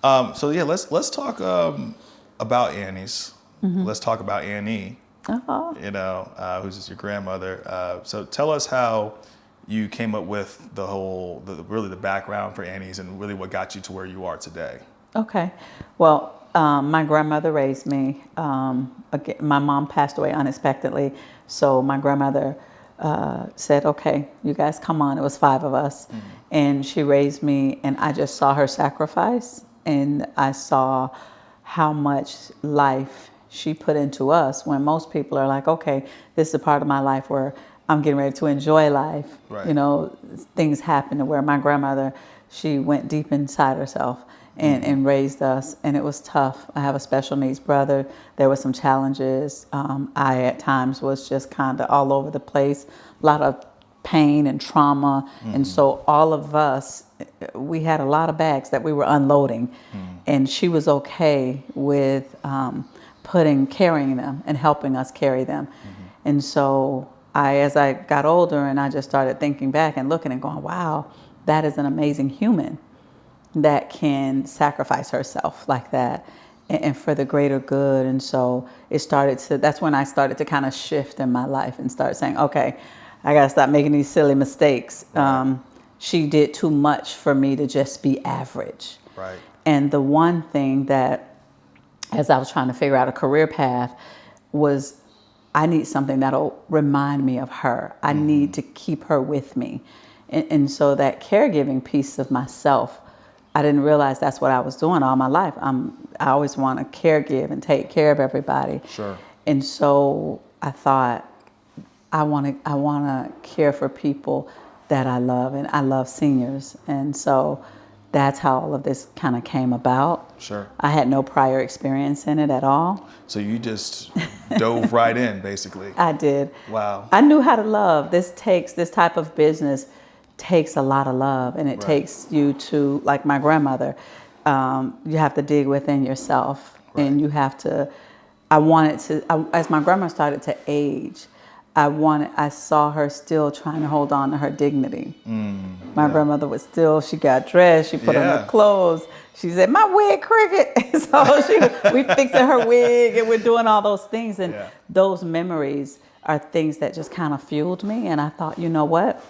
So yeah, let's talk about Annie's. Let's talk about Annie. Oh, Who's your grandmother. So tell us how you came up with really the background for Annie's and really what got you to where you are today. okay. Well, my grandmother raised me. Again, my mom passed away unexpectedly, so my grandmother said, "Okay, you guys come on." It was five of us, and she raised me, and I just saw her sacrifice, and I saw how much life she put into us. When most people are like, "Okay, this is a part of my life where I'm getting ready to enjoy life," Right. things happen to where my grandmother, she went deep inside herself and raised us, and it was tough. I have a special needs brother. There were some challenges. I at times was just kind of all over the place, a lot of pain and trauma, and so all of us, we had a lot of bags that we were unloading, and she was okay with carrying them and helping us carry them, and so as I got older and I just started thinking back and looking and going, wow, that is an amazing human that can sacrifice herself like that and for the greater good. And so that's when I started to kind of shift in my life and start saying, okay, I got to stop making these silly mistakes. Right. She did too much for me to just be average. Right. And the one thing that, as I was trying to figure out a career path, was I need something that'll remind me of her. I need to keep her with me. And so that caregiving piece of myself, I didn't realize that's what I was doing all my life. I always want to caregive and take care of everybody. Sure. And so I thought, I want to care for people that I love, and I love seniors. And so that's how all of this kind of came about. Sure. I had no prior experience in it at all. So you just dove right in, basically. I did. Wow. I knew how to love. This type of business takes a lot of love, and it Right. takes you to, like my grandmother, you have to dig within yourself, Right. and you have to, as my grandma started to age, I saw her still trying to hold on to her dignity. My grandmother was still, she got dressed, she put on her clothes. She said, "My wig cricket." So we fixing her wig, and we're doing all those things. And those memories are things that just kind of fueled me. And I thought, you know what?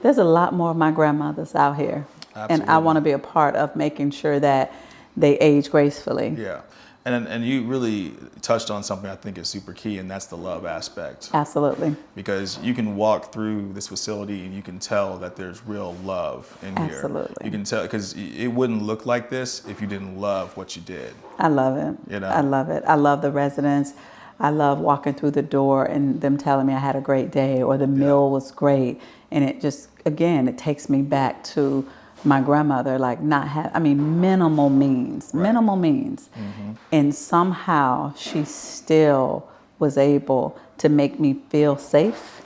There's a lot more of my grandmothers out here. Absolutely. And I want to be a part of making sure that they age gracefully. Yeah. And you really touched on something I think is super key, and that's the love aspect. Absolutely. Because you can walk through this facility and you can tell that there's real love in here. Absolutely. You can tell, because it wouldn't look like this if you didn't love what you did. I love it. I love it. I love the residents. I love walking through the door and them telling me I had a great day or the meal was great. And it just, again, it takes me back to my grandmother, like minimal means. And somehow she still was able to make me feel safe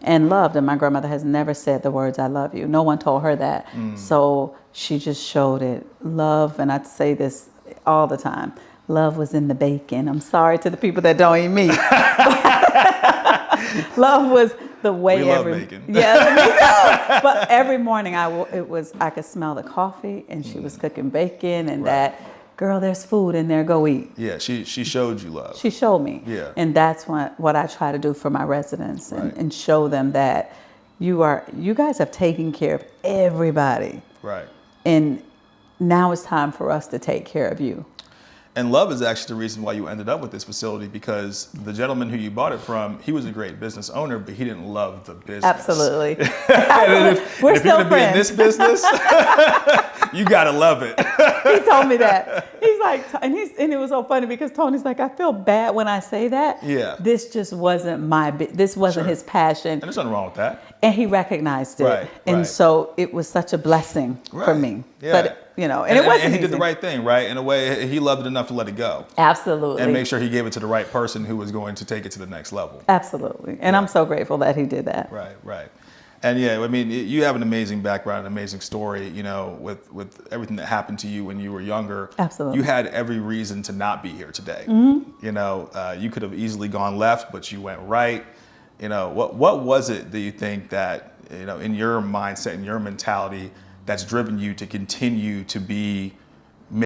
and loved. And my grandmother has never said the words, "I love you." No one told her that. So she just showed it. Love, and I'd say this all the time, love was in the bacon. I'm sorry to the people that don't eat meat. Love was the way we love bacon. Yeah, me too. But every morning I could smell the coffee, and she was cooking bacon, and that, girl, there's food in there, go eat. Yeah, she showed you love. She showed me. Yeah. And that's what I try to do for my residents, and show them that you guys have taken care of everybody. Right. And now it's time for us to take care of you. And love is actually the reason why you ended up with this facility, because the gentleman who you bought it from, he was a great business owner, but he didn't love the business. Absolutely. if you're going to be in this business, you got to love it. He told me that. He's like, and it was so funny because Tony's like, I feel bad when I say that. Yeah. This just wasn't this wasn't his passion. And there's nothing wrong with that. And he recognized it. Right. And so it was such a blessing for me. Yeah. But, and it wasn't And he easy. did the right thing, right? In a way, he loved it enough to let it go. Absolutely. And make sure he gave it to the right person who was going to take it to the next level. Absolutely. And I'm so grateful that he did that. Right. And yeah, I mean, you have an amazing background, an amazing story, with everything that happened to you when you were younger. Absolutely. You had every reason to not be here today. You could have easily gone left, but you went right. What was it that you think that, in your mindset and your mentality that's driven you to continue to be